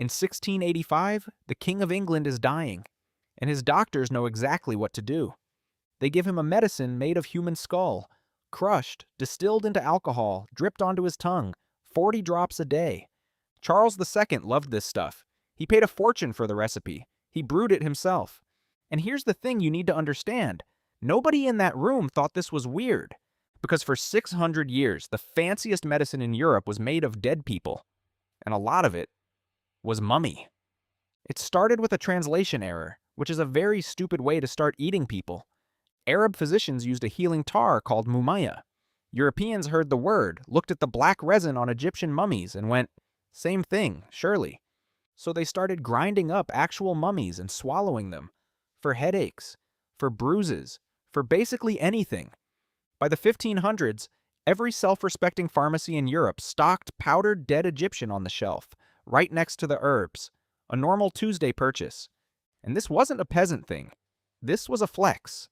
In 1685, the King of England is dying, and his doctors know exactly what to do. They give him a medicine made of human skull, crushed, distilled into alcohol, dripped onto his tongue, 40 drops a day. Charles II loved this stuff. He paid a fortune for the recipe. He brewed it himself. And here's the thing you need to understand. Nobody in that room thought this was weird, because for 600 years, the fanciest medicine in Europe was made of dead people, and a lot of it was mummy. It started with a translation error, which is a very stupid way to start eating people. Arab physicians used a healing tar called mumaya. Europeans heard the word, looked at the black resin on Egyptian mummies, and went, same thing, surely. So they started grinding up actual mummies and swallowing them. For headaches, for bruises, for basically anything. By the 1500s, every self-respecting pharmacy in Europe stocked powdered dead Egyptian on the shelf, right next to the herbs, a normal Tuesday purchase. And this wasn't a peasant thing. This was a flex.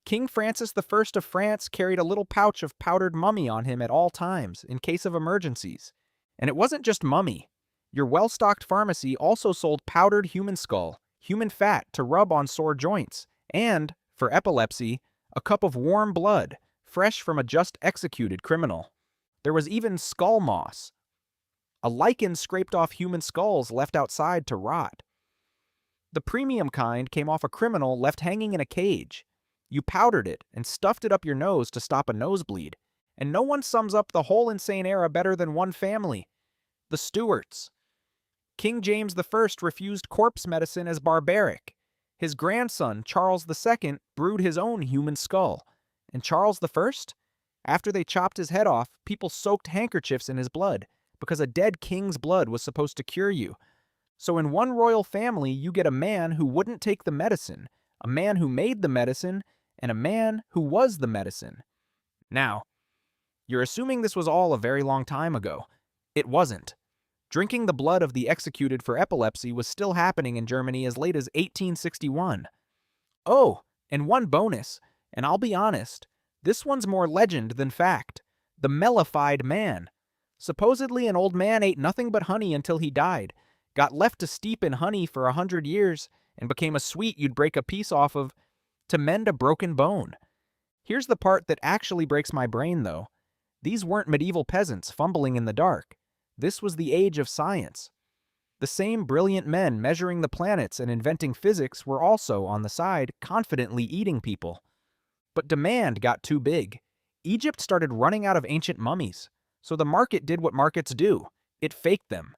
King Francis I of France carried a little pouch of powdered mummy on him at all times, in case of emergencies. And it wasn't just mummy. Your well-stocked pharmacy also sold powdered human skull, human fat to rub on sore joints, and, for epilepsy, a cup of warm blood, fresh from a just-executed criminal. There was even skull moss, a lichen scraped off human skulls left outside to rot. The premium kind came off a criminal left hanging in a cage. You powdered it and stuffed it up your nose to stop a nosebleed. And no one sums up the whole insane era better than one family: the Stuarts. King James I refused corpse medicine as barbaric. His grandson, Charles II, brewed his own human skull. And Charles I? After they chopped his head off, people soaked handkerchiefs in his blood, because a dead king's blood was supposed to cure you. So in one royal family, you get a man who wouldn't take the medicine, a man who made the medicine, and a man who was the medicine. Now, you're assuming this was all a very long time ago. It wasn't. Drinking the blood of the executed for epilepsy was still happening in Germany as late as 1861. Oh, and one bonus, and I'll be honest, this one's more legend than fact. The mellified man. Supposedly an old man ate nothing but honey until he died, got left to steep in honey for 100 years, and became a sweet you'd break a piece off of to mend a broken bone. Here's the part that actually breaks my brain, though. These weren't medieval peasants fumbling in the dark. This was the age of science. The same brilliant men measuring the planets and inventing physics were also, on the side, confidently eating people. But demand got too big. Egypt started running out of ancient mummies, so the market did what markets do. It faked them.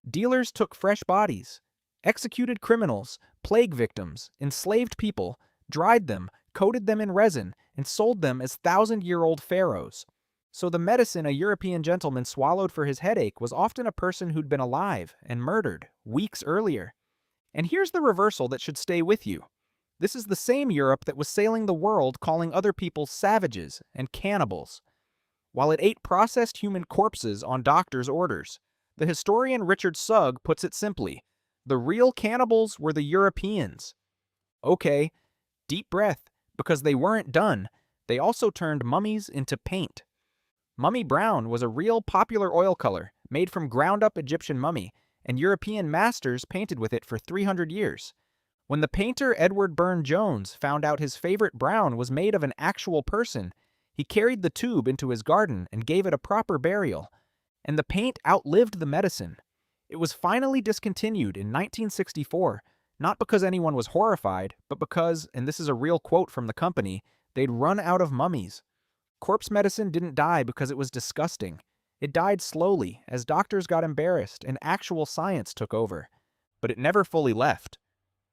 Dealers took fresh bodies, executed criminals, plague victims, enslaved people, dried them, coated them in resin, and sold them as thousand-year-old pharaohs. So the medicine a European gentleman swallowed for his headache was often a person who'd been alive and murdered weeks earlier. And here's the reversal that should stay with you. This is the same Europe that was sailing the world calling other people savages and cannibals, while it ate processed human corpses on doctors' orders. The historian Richard Sugg puts it simply: the real cannibals were the Europeans. Okay, deep breath, because they weren't done. They also turned mummies into paint. Mummy brown was a real popular oil color made from ground-up Egyptian mummy, and European masters painted with it for 300 years. When the painter Edward Burne-Jones found out his favorite brown was made of an actual person, he carried the tube into his garden and gave it a proper burial. And the paint outlived the medicine. It was finally discontinued in 1964, not because anyone was horrified, but because, and this is a real quote from the company, they'd run out of mummies. Corpse medicine didn't die because it was disgusting. It died slowly as doctors got embarrassed and actual science took over. But it never fully left.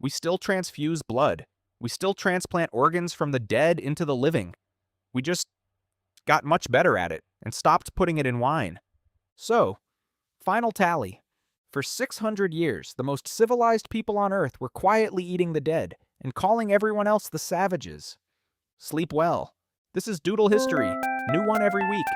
We still transfuse blood. We still transplant organs from the dead into the living. We just got much better at it and stopped putting it in wine. So, final tally. For 600 years, the most civilized people on Earth were quietly eating the dead and calling everyone else the savages. Sleep well. This is Doodle History. New one every week.